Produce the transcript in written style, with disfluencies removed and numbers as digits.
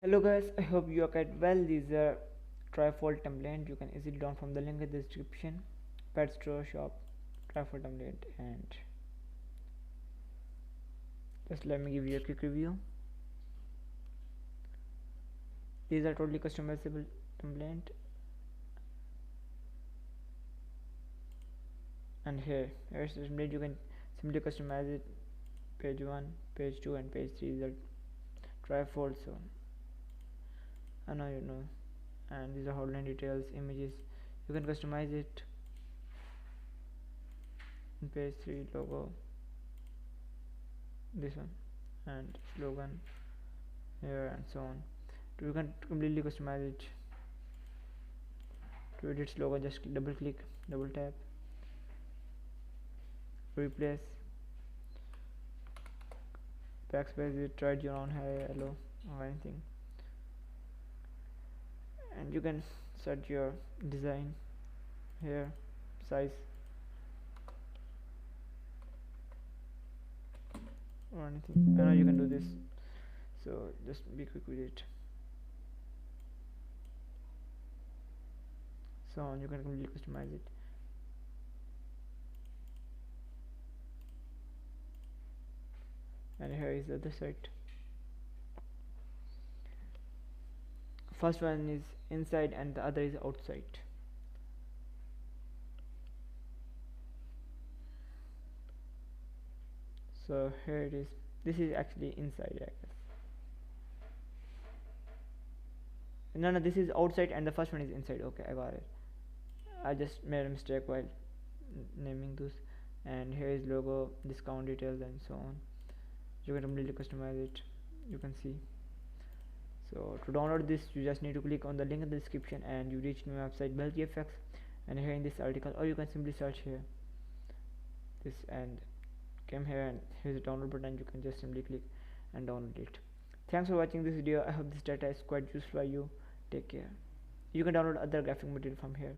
Hello guys, I hope you are quite well. These are Trifold template. You can easily download from the link in the description. Pet store shop Trifold template, and just let me give you a quick review. These are totally customizable template, and here's the template. You can simply customize it. Page 1, page 2, and page 3 is a Trifold. So I know you know. And these are outline details, images. You can customize it. In page 3, logo, this one, and slogan here, and so on. You can completely customize it. To edit slogan, just double click, double tap, replace, backspace it, write your own hello or anything, and you can set your design here, size or anything. I know you can do this, so just be quick with it. So on, you can completely customize it. And here is the other side. First one is inside and the other is outside. So here it is. This is actually inside, I guess. No, this is outside and the first one is inside. Okay, I got it. I just made a mistake while naming those. And here is logo, discount details, and so on. You can completely customize it. You can see. So to download this, you just need to click on the link in the description and you reach my website GFX, and here in this article, or you can simply search here this and come here, and here's the download button. You can just simply click and download it. Thanks for watching this video. I hope this data is quite useful for you. Take care. You can download other graphic material from here.